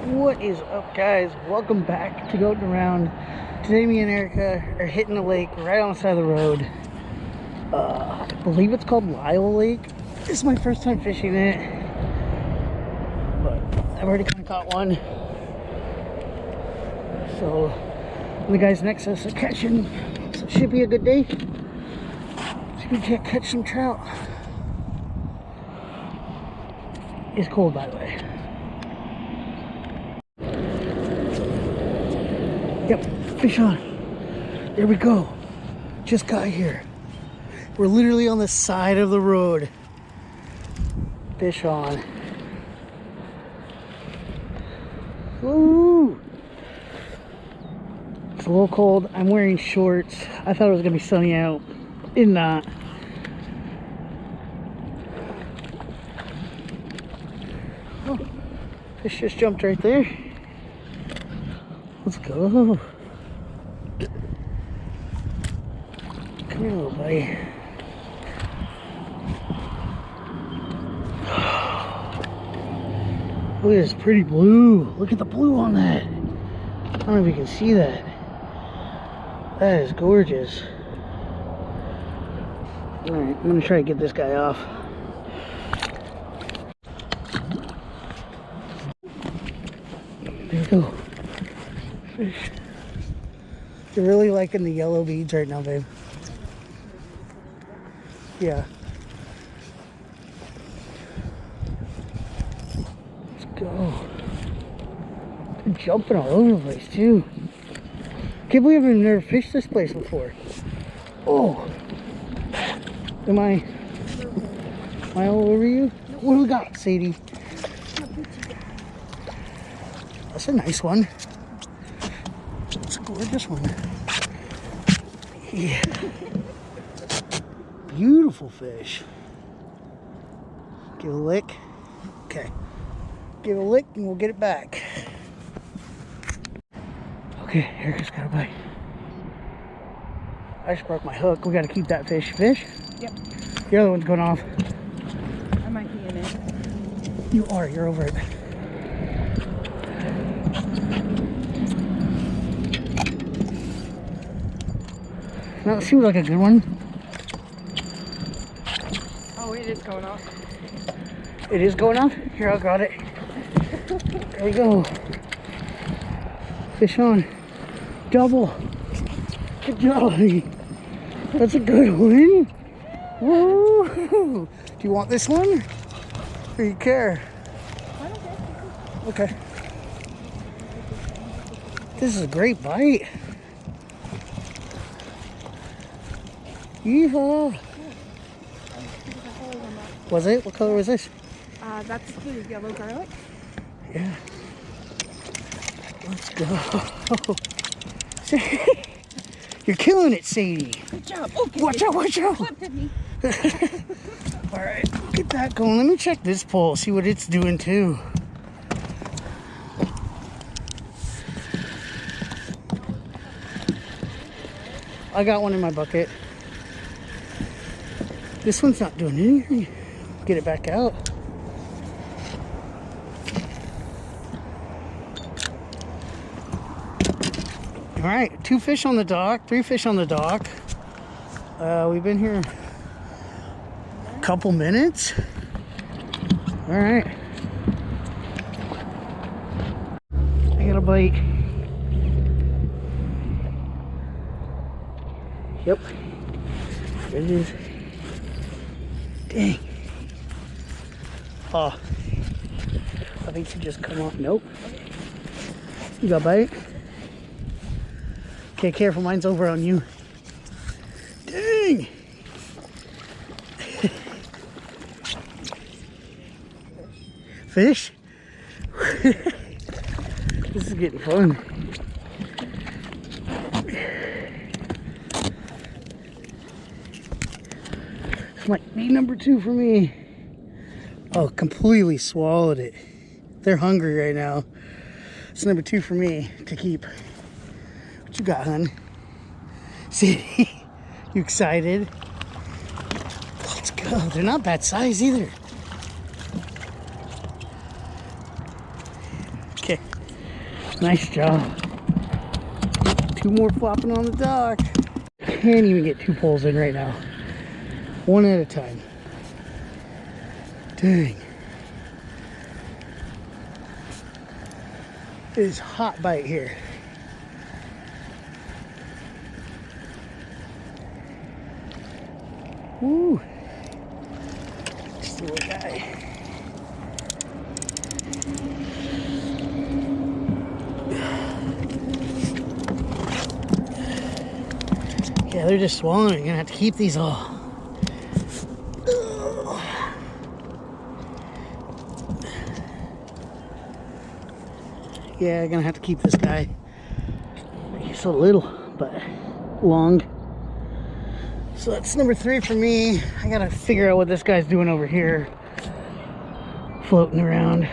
What is up, guys? Welcome back to GoatinAround. Today me and Erica are hitting the lake right on the side of the road. I believe it's called Lyle Lake. This is my first time fishing it, but I've already kind of caught one. So the guys next to us are catching, so it should be a good day. See if we can catch some trout. It's cold, by the way. Yep, fish on. There we go. Just got here. We're literally on the side of the road. Fish on. Ooh. It's a little cold. I'm wearing shorts. I thought it was gonna be sunny out. It's not. Oh, fish just jumped right there. Let's go. Come here, little buddy. Look at this pretty blue. Look at the blue on that. I don't know if you can see that. That is gorgeous. Alright, I'm gonna try to get this guy off. There we go. Fish. You're really liking the yellow beads right now, babe. Yeah. Let's go. They're jumping all over the place too. Can't believe I've never fished this place before. Oh. Am I all over you? What do we got, Sadie? That's a nice one. It's a gorgeous one. Yeah. Beautiful fish. Give it a lick. Okay. Give it a lick and we'll get it back. Okay, Erica's got a bite. I just broke my hook. We gotta keep that fish. Fish? Yep. The other one's going off. I might be in it. You are. You're over it. That seems like a good one. Oh, it is going off. It is going off? Here, I got it. There we go. Fish on. Double. Good job. That's a good one. Woo! Do you want this one? Or do you care? I don't care. Okay. This is a great bite. Yeehaw! Was it? What color was this? That's the yellow garlic. Yeah. Let's go. You're killing it, Sadie. Good job. Okay. Watch out, watch out. Flipped at me. Alright, get that going. Let me check this pole, see what it's doing too. I got one in my bucket. This one's not doing anything. Get it back out. All right, 2 fish on the dock, 3 fish on the dock. We've been here a couple minutes. All right. I got a bite. Yep. There it is. Dang. Oh. I think she just come off. Nope. You got a bite? Okay, careful. Mine's over on you. Dang. Fish? This is getting fun. This might be number 2 for me. Oh, completely swallowed it. They're hungry right now. It's number 2 for me to keep. What you got, hun? See? You excited? Let's go. They're not bad size either. Okay, Nice job. 2 more flopping on the dock. Can't even get 2 poles in right now. 1 at a time. Dang. It is hot bite here. Woo. Just a little guy. Yeah, they're just swallowing. You're gonna have to keep these all. Yeah, I'm gonna have to keep this guy. He's so little, but long. So that's number 3 for me. I gotta figure out what this guy's doing over here, floating around.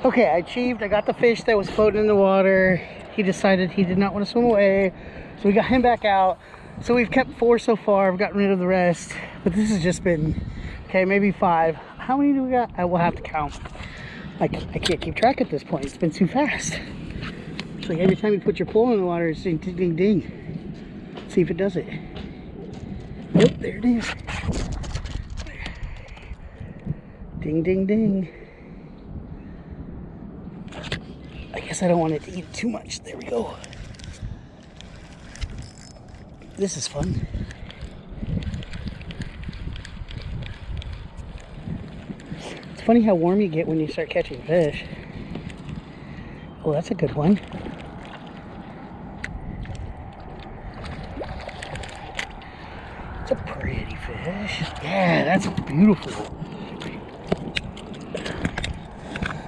Okay, I achieved. I got the fish that was floating in the water. He decided he did not want to swim away, so we got him back out. So we've kept 4 so far. I've gotten rid of the rest, but this has just been, okay, maybe 5. How many do we got? I will have to count. I can't keep track at this point. It's been too fast. It's like every time you put your pole in the water, it's ding, ding, ding, ding. Let's see if it does it. Yep, there it is. Ding, ding, ding. I guess I don't want it to eat too much. There we go. This is fun. It's funny how warm you get when you start catching fish. Oh, that's a good one. It's a pretty fish. Yeah, that's beautiful.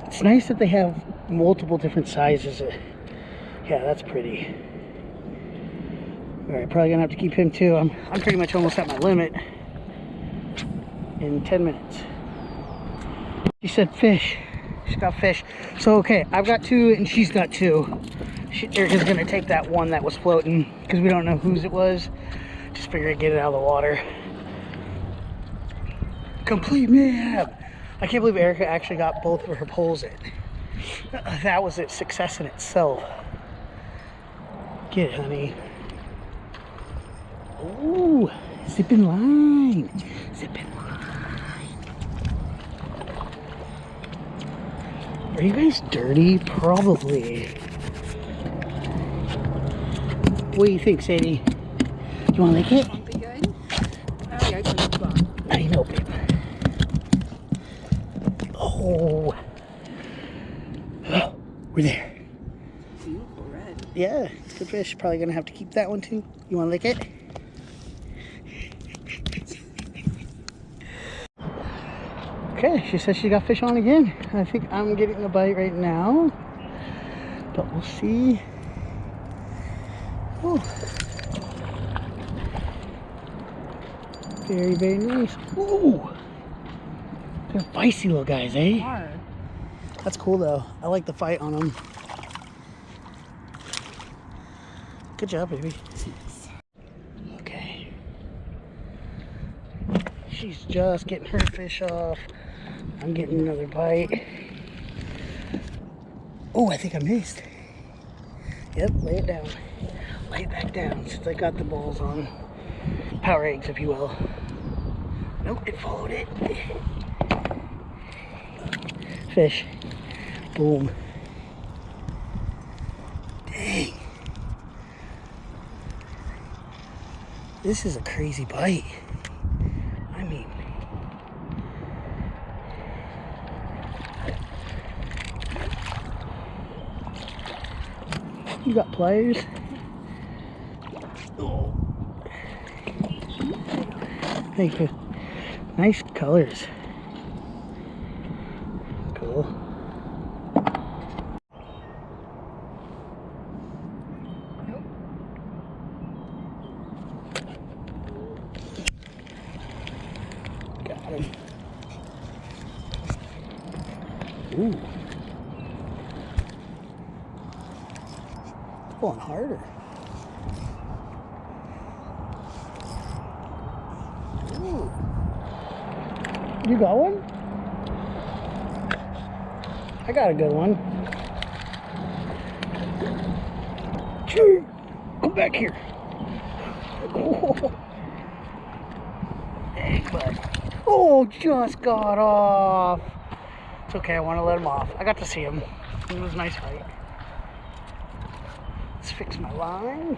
It's nice that they have multiple different sizes. Yeah, that's pretty. All right, probably gonna have to keep him too. I'm pretty much almost at my limit in 10 minutes. She said fish. She's got fish. So okay, I've got 2 and she's got 2. Erica's gonna take that one that was floating because we don't know whose it was. Just figure I'd get it out of the water. Complete mayhem. I can't believe Erica actually got both of her poles in. That was a success in itself. Get it, honey. Ooh, zipping line. Zipping line. Are you guys dirty? Probably. What do you think, Sadie? Do you want to lick it? Won't be good. Oh, yeah, it's a good spot. I know, babe. Oh. We're there. Beautiful red. Yeah, it's good fish. Probably gonna have to keep that one too. You wanna lick it? Okay, she says she got fish on again. I think I'm getting a bite right now, but we'll see. Oh. Very, very nice. Ooh. They're feisty little guys, eh? Hard. That's cool though. I like the fight on them. Good job, baby. Okay. She's just getting her fish off. I'm getting another bite. Oh, I think I missed. Yep, lay it down. Lay it back down since I got the balls on. Power eggs, if you will. Nope, it followed it. Fish. Boom. Dang. This is a crazy bite. I mean, you got pliers? Oh. Thank you. Nice colors. Cool. Got him. Ooh. It's going harder. Ooh. You got one? I got a good one. Come back here. Oh. Dang, bud. Oh, just got off. It's okay, I want to let him off. I got to see him. It was a nice fight. Let's fix my line.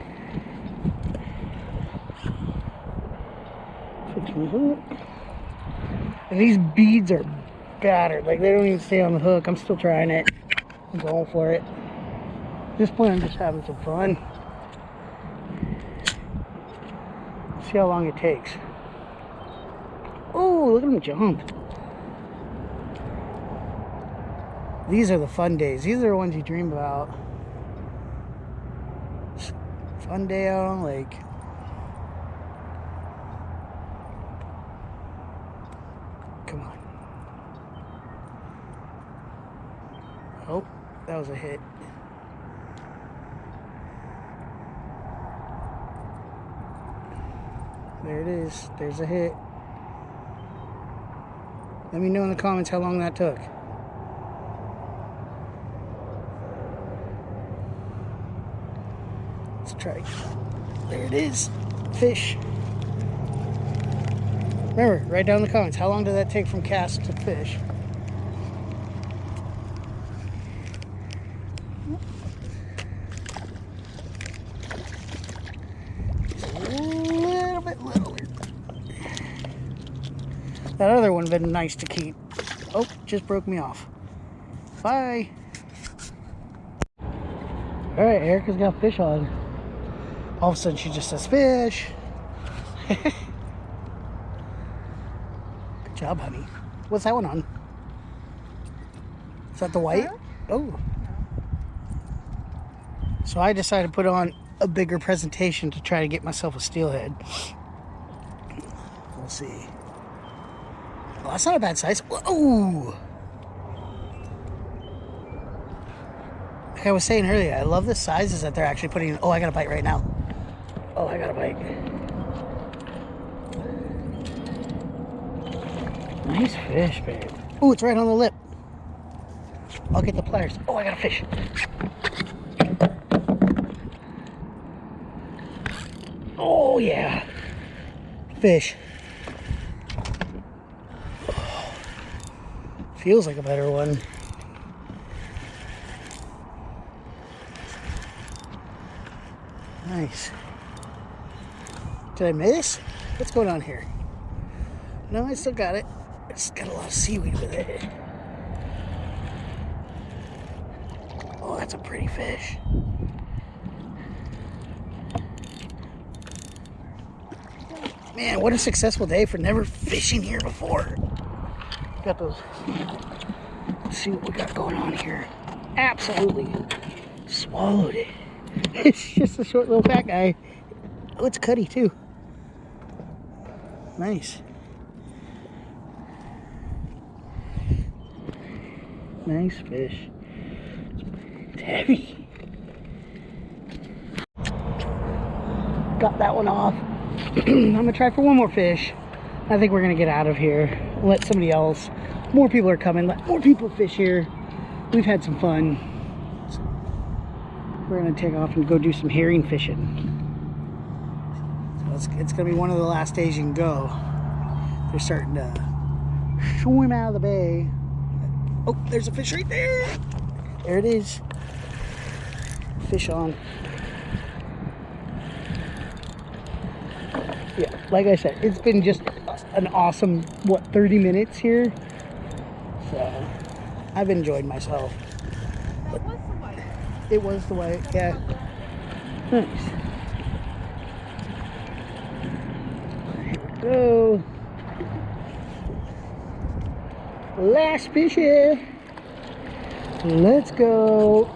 Fix my hook. And these beads are battered. Like, they don't even stay on the hook. I'm still trying it. I'm going for it. At this point, I'm just having some fun. See how long it takes. Oh, look at him jump. These are the fun days. These are the ones you dream about. Fun day out on the lake. Come on. Oh, that was a hit. There it is. There's a hit. Let me know in the comments how long that took. Let's try. There it is. Fish. Remember, write down in the comments, how long did that take from cast to fish? That other one would have been nice to keep. Oh, just broke me off. Bye. Alright, Erica's got fish on. All of a sudden she just says fish. Good job, honey. What's that one on? Is that the white? Oh. So I decided to put on a bigger presentation to try to get myself a steelhead. We'll see. Well, that's not a bad size. Oh! Like I was saying earlier, I love the sizes that they're actually putting in. Oh, I got a bite right now. Oh, I got a bite. Nice fish, babe. Oh, it's right on the lip. I'll get the pliers. Oh, I got a fish. Oh, yeah. Fish. Feels like a better one. Nice. Did I miss? What's going on here? No, I still got it. It's got a lot of seaweed with it. Oh, that's a pretty fish. Man, what a successful day for never fishing here before. Got those. Let's see what we got going on here. Absolutely swallowed it. It's just a short little fat guy. Oh, it's cutty too. Nice. Nice fish. It's heavy. Got that one off. I'm gonna try for one more fish. I think we're gonna get out of here. Let somebody else. More people are coming. Let more people fish here. We've had some fun. So we're gonna take off and go do some herring fishing. So it's gonna be one of the last days you can go. They're starting to swim out of the bay. Oh, there's a fish right there. There it is. Fish on. Yeah, like I said, it's been just an awesome, 30 minutes here. So, I've enjoyed myself. It was the white. It was the white, yeah. Nice. Here we go. Last fish here. Let's go.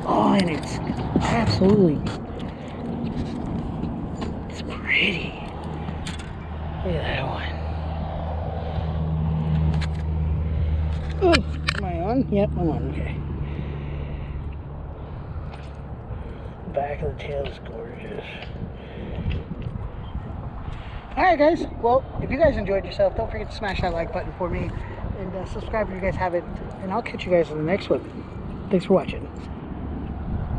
Oh, and it's absolutely, it's pretty. Look at that one. Oh, am I on? Yep, I'm on. Okay. The back of the tail is gorgeous. Alright guys, well, if you guys enjoyed yourself, don't forget to smash that like button for me and subscribe if you guys haven't, and I'll catch you guys in the next one. Thanks for watching.